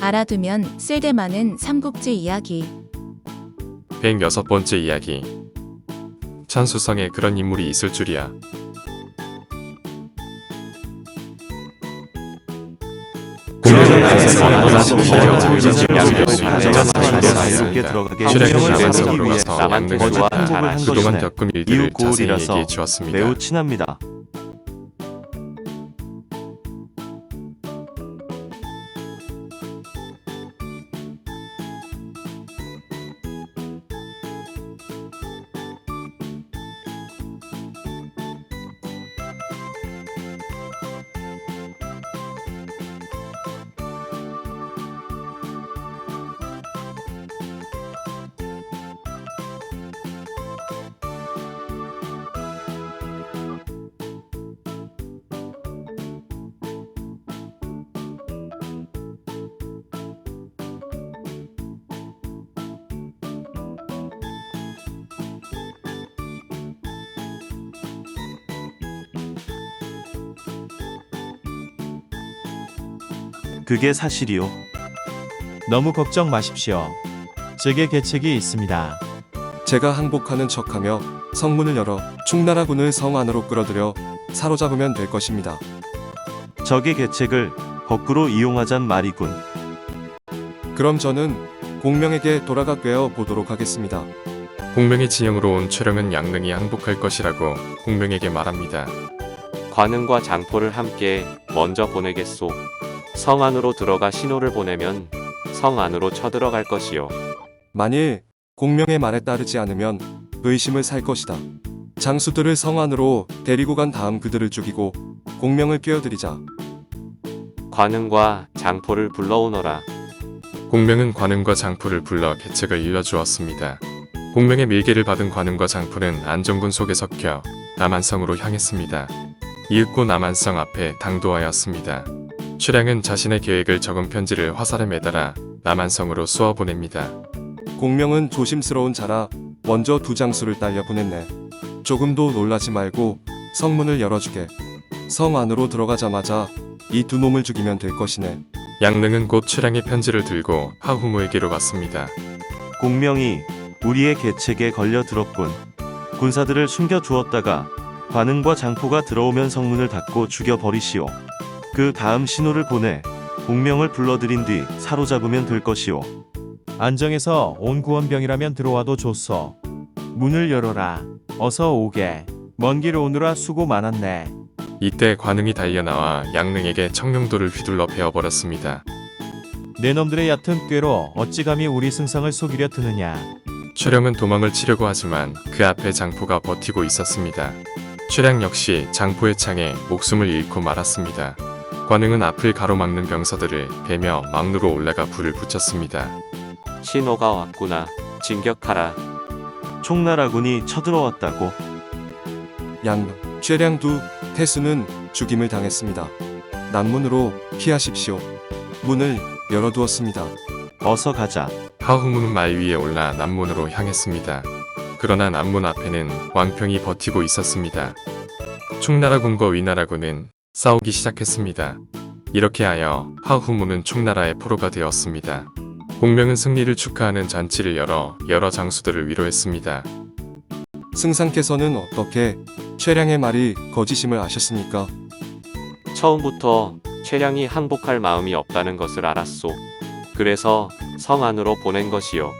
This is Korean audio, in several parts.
알아두면 쓸데많은 삼국지 이야기. 106번째 이야기. 천수성에 그런 인물이 있을 줄이야. 출애굽 남한성으로 가서 양릉과 그동안 겪은 일들을 자세히 얘기해 주었습니다. 매우 친합니다. 그게 사실이요. 너무 걱정 마십시오. 제게 계책이 있습니다. 제가 항복하는 척하며 성문을 열어 충나라군을 성 안으로 끌어들여 사로잡으면 될 것입니다. 적의 계책을 거꾸로 이용하잔 말이군. 그럼 저는 공명에게 돌아가 꿰어 보도록 하겠습니다. 공명의 진영으로 온 최령은 양릉이 항복할 것이라고 공명에게 말합니다. 관음과 장포를 함께 먼저 보내겠소. 성 안으로 들어가 신호를 보내면 성 안으로 쳐들어갈 것이요. 만일 공명의 말에 따르지 않으면 의심을 살 것이다. 장수들을 성 안으로 데리고 간 다음 그들을 죽이고 공명을 꿰어들이자. 관음과 장포를 불러오너라. 공명은 관음과 장포를 불러 계책을 일러주었습니다. 공명의 밀계를 받은 관음과 장포는 안정군 속에 섞여 남한성으로 향했습니다. 이윽고 남한성 앞에 당도하였습니다. 최량은 자신의 계획을 적은 편지를 화살에 매달아 남한성으로 쏘아 보냅니다. 공명은 조심스러운 자라 먼저 두 장수를 딸려 보냈네. 조금도 놀라지 말고 성문을 열어주게. 성 안으로 들어가자마자 이 두 놈을 죽이면 될 것이네. 양릉은 곧 최량의 편지를 들고 하후무에게로 갔습니다. 공명이 우리의 계책에 걸려들었군. 군사들을 숨겨두었다가 관음과 장포가 들어오면 성문을 닫고 죽여버리시오. 그 다음 신호를 보내 공명을 불러들인 뒤 사로잡으면 될 것이오. 안정에서 온 구원병이라면 들어와도 좋소. 문을 열어라. 어서 오게. 먼 길 오느라 수고 많았네. 이때 관음이 달려나와 양릉에게 청룡도를 휘둘러 베어버렸습니다. 내 놈들의 얕은 꾀로 어찌 감히 우리 승상을 속이려 드느냐. 최령은 도망을 치려고 하지만 그 앞에 장포가 버티고 있었습니다. 최량 역시 장포의 창에 목숨을 잃고 말았습니다. 관응은 앞을 가로막는 병사들을 베며 막루로 올라가 불을 붙였습니다. 신호가 왔구나. 진격하라. 총나라군이 쳐들어왔다고. 양릉, 최량두, 태수는 죽임을 당했습니다. 남문으로 피하십시오. 문을 열어두었습니다. 어서 가자. 하후문은 말 위에 올라 남문으로 향했습니다. 그러나 남문 앞에는 왕평이 버티고 있었습니다. 충나라군과 위나라군은 싸우기 시작했습니다. 이렇게 하여 하후문은 충나라의 포로가 되었습니다. 공명은 승리를 축하하는 잔치를 열어 여러 장수들을 위로했습니다. 승상께서는 어떻게 최량의 말이 거짓임을 아셨습니까? 처음부터 최량이 항복할 마음이 없다는 것을 알았소. 그래서 성 안으로 보낸 것이요.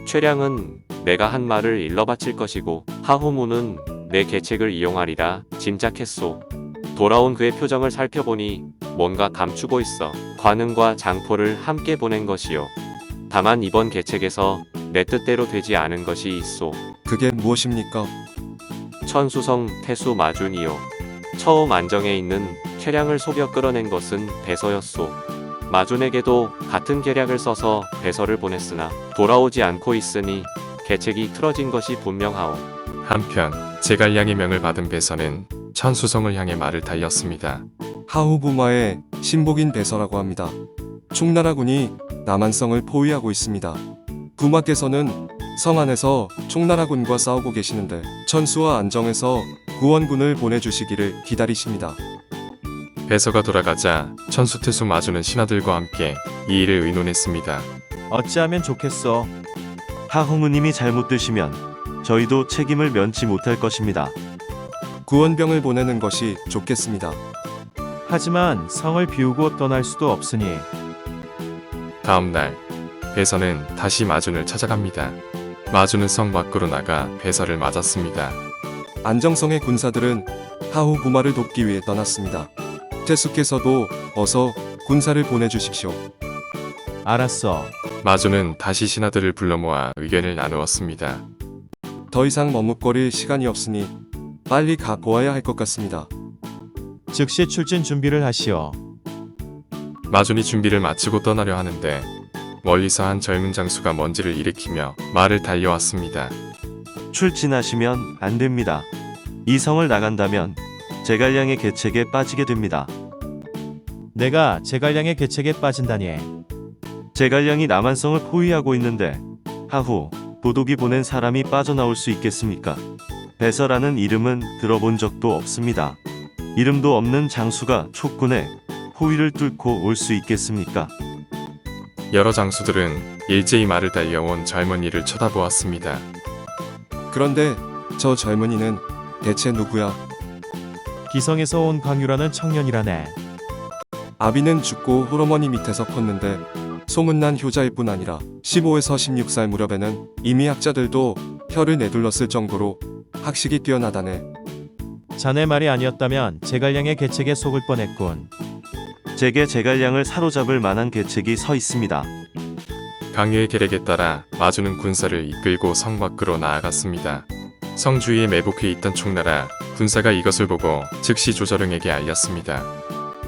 최량은 내가 한 말을 일러 바칠 것이고 하후문은 내 계책을 이용하리라 짐작했소. 돌아온 그의 표정을 살펴보니 뭔가 감추고 있어 관음과 장포를 함께 보낸 것이요. 다만 이번 계책에서 내 뜻대로 되지 않은 것이 있소. 그게 무엇입니까? 천수성 태수 마준이요. 처음 안정에 있는 최량을 속여 끌어낸 것은 배서였소. 마준에게도 같은 계략을 써서 배서를 보냈으나 돌아오지 않고 있으니 계책이 틀어진 것이 분명하오. 한편 제갈량의 명을 받은 배서는 천수성을 향해 말을 달렸습니다. 하후부마의 신복인 배서라고 합니다. 충나라군이 남한성을 포위하고 있습니다. 부마께서는 성 안에서 총나라군과 싸우고 계시는데 천수와 안정에서 구원군을 보내주시기를 기다리십니다. 배서가 돌아가자 천수태수 마주는 신하들과 함께 이 일을 의논했습니다. 어찌하면 좋겠어. 하홍우님이 잘못되시면 저희도 책임을 면치 못할 것입니다. 구원병을 보내는 것이 좋겠습니다. 하지만 성을 비우고 떠날 수도 없으니 다음 날 배서는 다시 마준을 찾아갑니다. 마준은 성 밖으로 나가 배서를 맞았습니다. 안정성의 군사들은 하후 부마를 돕기 위해 떠났습니다. 태수께서도 어서 군사를 보내주십시오. 알았어. 마준은 다시 신하들을 불러 모아 의견을 나누었습니다. 더 이상 머뭇거릴 시간이 없으니 빨리 가 보아야 할 것 같습니다. 즉시 출진 준비를 하시오. 마준이 준비를 마치고 떠나려 하는데 멀리서 한 젊은 장수가 먼지를 일으키며 말을 달려왔습니다. 출진하시면 안 됩니다. 이 성을 나간다면 제갈량의 계책에 빠지게 됩니다. 내가 제갈량의 계책에 빠진다니. 제갈량이 남한성을 포위하고 있는데 하후 도독이 보낸 사람이 빠져나올 수 있겠습니까? 배서라는 이름은 들어본 적도 없습니다. 이름도 없는 장수가 촉군에 포위를 뚫고 올 수 있겠습니까? 여러 장수들은 일제히 말을 달려온 젊은이를 쳐다보았습니다. 그런데 저 젊은이는 대체 누구야? 기성에서 온 광유라는 청년이라네. 아비는 죽고 홀어머니 밑에서 컸는데 소문난 효자일 뿐 아니라 15에서 16살 무렵에는 이미 학자들도 혀를 내둘렀을 정도로 학식이 뛰어나다네. 자네 말이 아니었다면 제갈량의 계책에 속을 뻔했군. 제게 제갈량을 사로잡을 만한 계책이 서 있습니다. 강유의 계략에 따라 마주는 군사를 이끌고 성 밖으로 나아갔습니다. 성 주위에 매복해 있던 총나라 군사가 이것을 보고 즉시 조자룡에게 알렸습니다.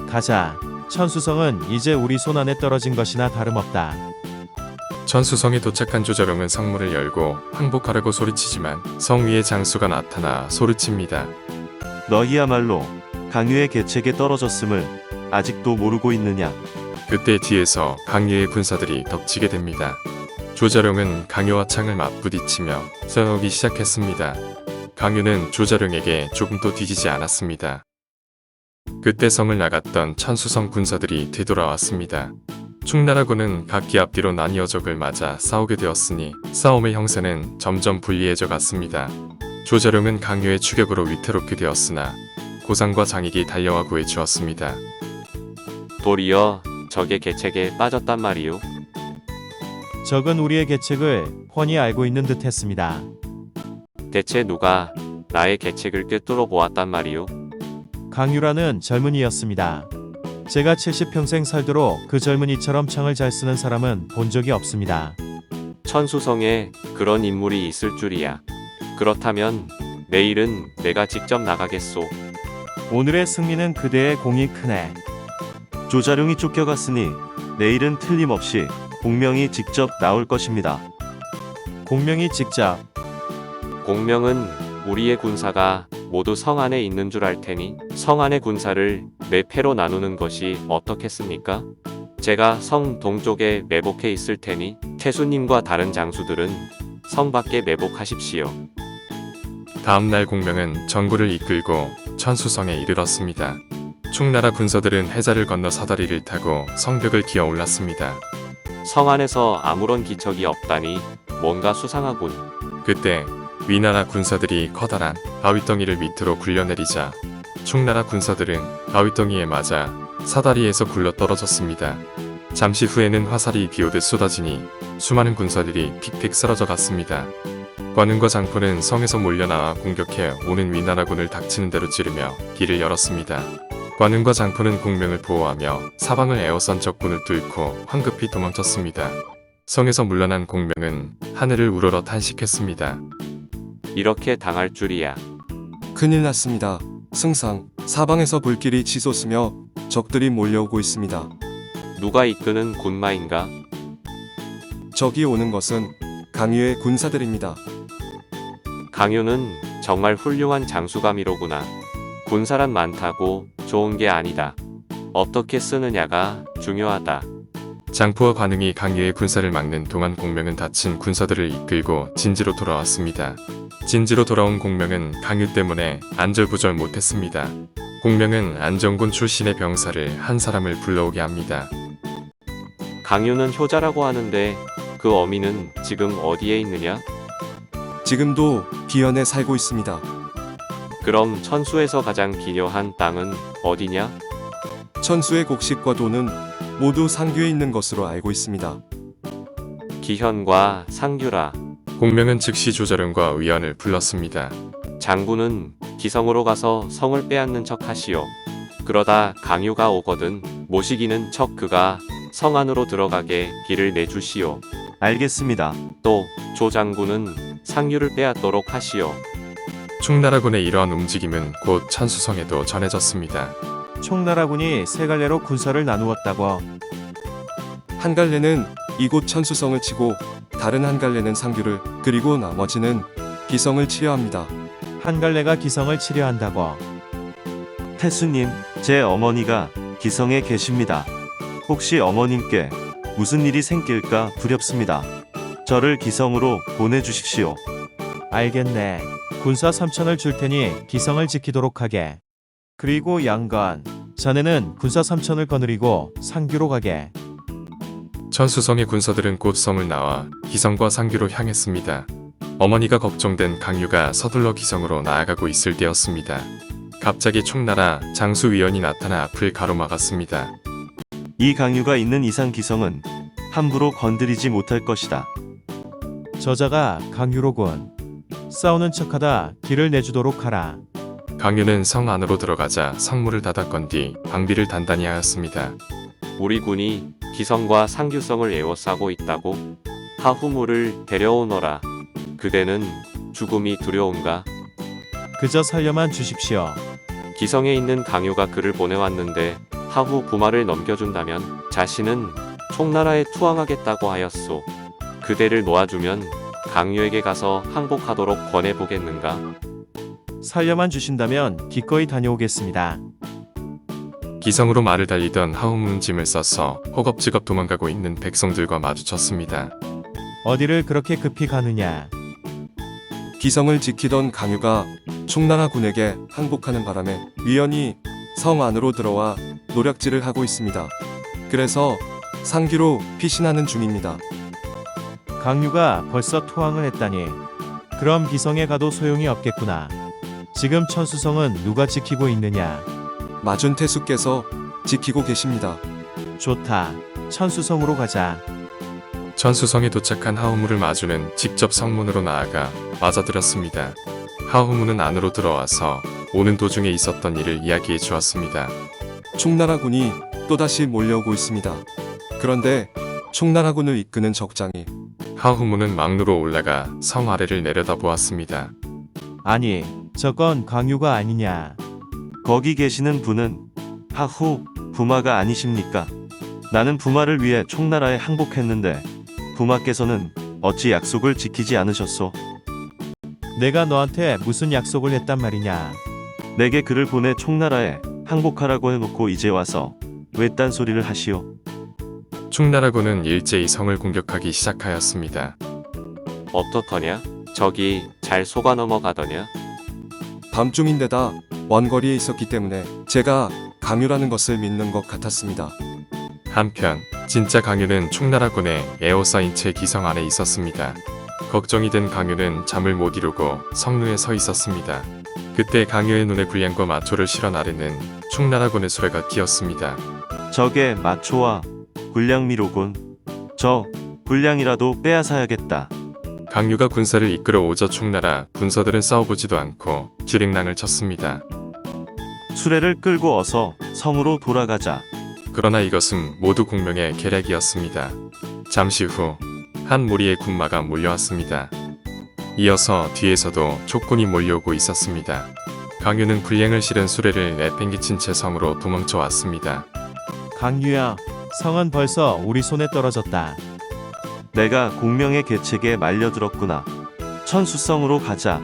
가자. 천수성은 이제 우리 손 안에 떨어진 것이나 다름없다. 천수성에 도착한 조자룡은 성문을 열고 항복하라고 소리치지만 성 위에 장수가 나타나 소리칩니다. 너희야말로 강유의 계책에 떨어졌음을 아직도 모르고 있느냐? 그때 뒤에서 강유의 군사들이 덮치게 됩니다. 조자룡은 강유와 창을 맞부딪히며 싸우기 시작했습니다. 강유는 조자룡에게 조금도 뒤지지 않았습니다. 그때 성을 나갔던 천수성 군사들이 되돌아왔습니다. 충나라군은 각기 앞뒤로 나뉘어 적을 맞아 싸우게 되었으니 싸움의 형세는 점점 불리해져 갔습니다. 조자룡은 강유의 추격으로 위태롭게 되었으나 고상과 장익이 달려와 구해주었습니다. 도리어 적의 계책에 빠졌단 말이오. 적은 우리의 계책을 훤히 알고 있는 듯 했습니다. 대체 누가 나의 계책을 꿰뚫어 보았단 말이오. 강유라는 젊은이였습니다. 제가 70평생 살도록 그 젊은이처럼 창을 잘 쓰는 사람은 본 적이 없습니다. 천수성에 그런 인물이 있을 줄이야. 그렇다면 내일은 내가 직접 나가겠소. 오늘의 승리는 그대의 공이 크네. 조자룡이 쫓겨갔으니 내일은 틀림없이 공명이 직접 나올 것입니다. 공명이 직접. 공명은 우리의 군사가 모두 성 안에 있는 줄 알 테니 성 안의 군사를 네 패로 나누는 것이 어떻겠습니까? 제가 성 동쪽에 매복해 있을 테니 태수님과 다른 장수들은 성 밖에 매복하십시오. 다음날 공명은 전구를 이끌고 천수성에 이르렀습니다. 충나라 군사들은 해자를 건너 사다리를 타고 성벽을 기어 올랐습니다. 성 안에서 아무런 기척이 없다니 뭔가 수상하군. 그때 위나라 군사들이 커다란 바위덩이를 밑으로 굴려내리자 충나라 군사들은 바위덩이에 맞아 사다리에서 굴러 떨어졌습니다. 잠시 후에는 화살이 비오듯 쏟아지니 수많은 군사들이 픽픽 쓰러져 갔습니다. 관운과 장포는 성에서 몰려나와 공격해 오는 위나라군을 닥치는 대로 찌르며 길을 열었습니다. 관운과 장포는 공명을 보호하며 사방을 에워싼 적군을 뚫고 황급히 도망쳤습니다. 성에서 물러난 공명은 하늘을 우러러 탄식했습니다. 이렇게 당할 줄이야. 큰일 났습니다. 승상, 사방에서 불길이 치솟으며 적들이 몰려오고 있습니다. 누가 이끄는 군마인가? 적이 오는 것은 강유의 군사들입니다. 강유는 정말 훌륭한 장수감이로구나. 군사란 많다고 좋은 게 아니다. 어떻게 쓰느냐가 중요하다. 장포와 관응이 강유의 군사를 막는 동안 공명은 다친 군사들을 이끌고 진지로 돌아왔습니다. 진지로 돌아온 공명은 강유 때문에 안절부절 못했습니다. 공명은 안정군 출신의 병사를 한 사람을 불러오게 합니다. 강유는 효자라고 하는데 그 어미는 지금 어디에 있느냐? 지금도 비현에 살고 있습니다. 그럼 천수에서 가장 기묘한 땅은 어디냐? 천수의 곡식과 돈은 모두 상규에 있는 것으로 알고 있습니다. 기현과 상규라. 공명은 즉시 조자룡과 의연을 불렀습니다. 장군은 기성으로 가서 성을 빼앗는 척 하시오. 그러다 강유가 오거든 모시기는 척 그가 성 안으로 들어가게 길을 내주시오. 알겠습니다. 또 조장군은 상유를 빼앗도록 하시오. 충나라군의 이러한 움직임은 곧 천수성에도 전해졌습니다. 총나라군이 세 갈래로 군사를 나누었다고. 한 갈래는 이곳 천수성을 치고 다른 한 갈래는 상규를 그리고 나머지는 기성을 치려 합니다. 한 갈래가 기성을 치려 한다고. 태수님, 제 어머니가 기성에 계십니다. 혹시 어머님께 무슨 일이 생길까 두렵습니다. 저를 기성으로 보내주십시오. 알겠네. 군사 3천을 줄 테니 기성을 지키도록 하게. 그리고 양건, 자네는 군사 3천을 거느리고 상규로 가게. 천수성의 군사들은 곧 성을 나와 기성과 상규로 향했습니다. 어머니가 걱정된 강유가 서둘러 기성으로 나아가고 있을 때였습니다. 갑자기 총나라 장수위원이 나타나 앞을 가로막았습니다. 이 강유가 있는 이상 기성은 함부로 건드리지 못할 것이다. 저자가 강유로군. 싸우는 척하다 길을 내주도록 하라. 강유는 성 안으로 들어가자 성문을 닫았건 뒤 방비를 단단히 하였습니다. 우리 군이 기성과 상규성을 에워싸고 있다고? 하후무를 데려오너라. 그대는 죽음이 두려운가? 그저 살려만 주십시오. 기성에 있는 강유가 그를 보내왔는데 하후 부마를 넘겨준다면 자신은 총나라에 투항하겠다고 하였소. 그대를 놓아주면 강유에게 가서 항복하도록 권해보겠는가? 살려만 주신다면 기꺼이 다녀오겠습니다. 기성으로 말을 달리던 하우문은 짐을 싸서 허겁지겁 도망가고 있는 백성들과 마주쳤습니다. 어디를 그렇게 급히 가느냐? 기성을 지키던 강유가 총나라 군에게 항복하는 바람에 위원이 성 안으로 들어와 노략질을 하고 있습니다. 그래서 상규로 피신하는 중입니다. 강유가 벌써 투항을 했다니. 그럼 기성에 가도 소용이 없겠구나. 지금 천수성은 누가 지키고 있느냐? 마준태수께서 지키고 계십니다. 좋다. 천수성으로 가자. 천수성에 도착한 하우문을 마주는 직접 성문으로 나아가 맞아들였습니다. 하우문은 안으로 들어와서 오는 도중에 있었던 일을 이야기해 주었습니다. 총나라 군이 또다시 몰려오고 있습니다. 그런데 총나라 군을 이끄는 적장이 하우문은 막루로 올라가 성 아래를 내려다보았습니다. 아니, 저건 강유가 아니냐? 거기 계시는 분은 하후 부마가 아니십니까? 나는 부마를 위해 총나라에 항복했는데 부마께서는 어찌 약속을 지키지 않으셨소? 내가 너한테 무슨 약속을 했단 말이냐? 내게 그를 보내 총나라에 항복하라고 해놓고 이제 와서 왜 딴소리를 하시오? 충나라군은 일제히 성을 공격하기 시작하였습니다. 어떻더냐? 저기 잘 속아 넘어가더냐? 밤중인데다 원거리에 있었기 때문에 제가 강유라는 것을 믿는 것 같았습니다. 한편 진짜 강유는 충나라군에 에워싸인 채 기성 안에 있었습니다. 걱정이 된 강유는 잠을 못 이루고 성루에 서 있었습니다. 그때 강유의 눈에 불량과 마초를 실어 나르는 충나라군의 수레가 끼었습니다. 저게 마초와 불량미로군. 저 불량이라도 빼앗아야겠다. 강유가 군사를 이끌어 오자 충나라 군사들은 싸워보지도 않고 지랭랑을 쳤습니다. 수레를 끌고 어서 성으로 돌아가자. 그러나 이것은 모두 공명의 계략이었습니다. 잠시 후 한 무리의 군마가 몰려왔습니다. 이어서 뒤에서도 촉군이 몰려오고 있었습니다. 강유는 불량을 실은 수레를 내팽개친 채 성으로 도망쳐 왔습니다. 강유야, 성은 벌써 우리 손에 떨어졌다. 내가 공명의 계책에 말려들었구나. 천수성으로 가자.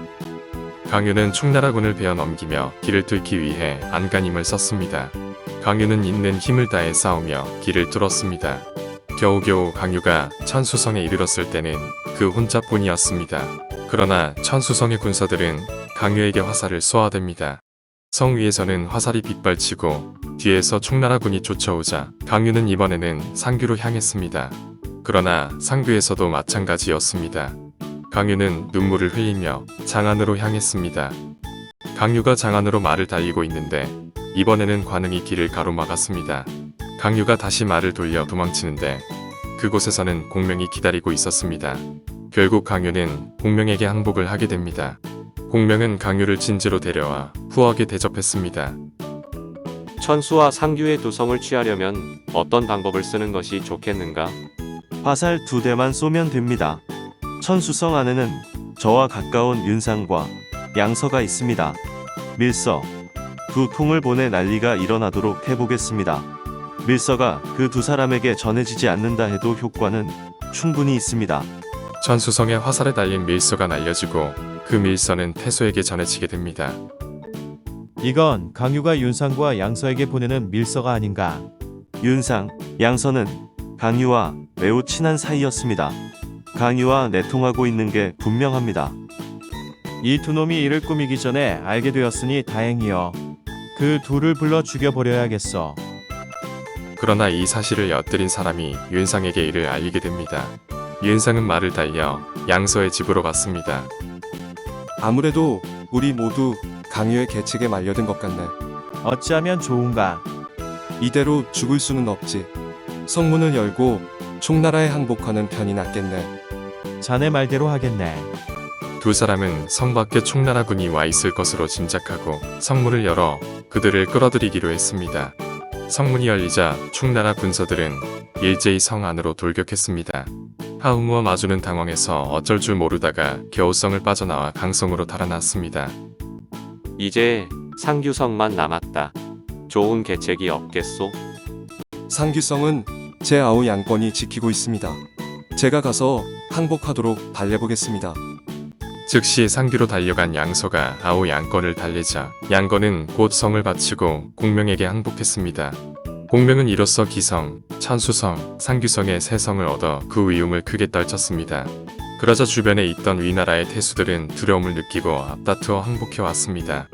강유는 충나라군을 베어 넘기며 길을 뚫기 위해 안간힘을 썼습니다. 강유는 있는 힘을 다해 싸우며 길을 뚫었습니다. 겨우겨우 강유가 천수성에 이르렀을 때는 그 혼자뿐이었습니다. 그러나 천수성의 군사들은 강유에게 화살을 쏘아댑니다. 성 위에서는 화살이 빗발치고 뒤에서 총나라군이 쫓아오자 강유는 이번에는 상규로 향했습니다. 그러나 상규에서도 마찬가지였습니다. 강유는 눈물을 흘리며 장안으로 향했습니다. 강유가 장안으로 말을 달리고 있는데 이번에는 관흥이 길을 가로막았습니다. 강유가 다시 말을 돌려 도망치는데 그곳에서는 공명이 기다리고 있었습니다. 결국 강유는 공명에게 항복을 하게 됩니다. 공명은 강유를 진지로 데려와 후하게 대접했습니다. 천수와 상규의 두성을 취하려면 어떤 방법을 쓰는 것이 좋겠는가? 화살 2대만 쏘면 됩니다. 천수성 안에는 저와 가까운 윤상과 양서가 있습니다. 밀서 2통을 보내 난리가 일어나도록 해보겠습니다. 밀서가 그 2사람에게 전해지지 않는다 해도 효과는 충분히 있습니다. 천수성의 화살에 달린 밀서가 날려지고 그 밀서는 태소에게 전해지게 됩니다. 이건 강유가 윤상과 양서에게 보내는 밀서가 아닌가. 윤상, 양서는 강유와 매우 친한 사이였습니다. 강유와 내통하고 있는 게 분명합니다. 이 두 놈이 이를 꾸미기 전에 알게 되었으니 다행이여. 그 둘을 불러 죽여버려야겠어. 그러나 이 사실을 엿들인 사람이 윤상에게 이를 알리게 됩니다. 윤상은 말을 달려 양서의 집으로 갔습니다. 아무래도 우리 모두 강유의 계책에 말려든 것 같네. 어찌하면 좋은가. 이대로 죽을 수는 없지. 성문을 열고 총나라에 항복하는 편이 낫겠네. 자네 말대로 하겠네. 두 사람은 성 밖에 총나라군이 와 있을 것으로 짐작하고 성문을 열어 그들을 끌어들이기로 했습니다. 성문이 열리자 총나라 군서들은 일제히 성 안으로 돌격했습니다. 하웅우와 마주는 당황해서 어쩔 줄 모르다가 겨우 성을 빠져나와 강성으로 달아났습니다. 이제 상규성만 남았다. 좋은 계책이 없겠소? 상규성은 제 아우 양권이 지키고 있습니다. 제가 가서 항복하도록 달래보겠습니다. 즉시 상규로 달려간 양서가 아우 양권을 달래자 양권은 곧 성을 바치고 공명에게 항복했습니다. 공명은 이로써 기성, 천수성, 상규성의 세 성을 얻어 그 위용을 크게 떨쳤습니다. 그러자 주변에 있던 위나라의 태수들은 두려움을 느끼고 앞다투어 항복해 왔습니다.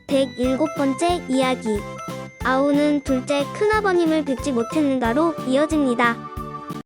(107번째) 이야기 아우는 둘째 큰아버님을 뵙지 못했는가로 이어집니다.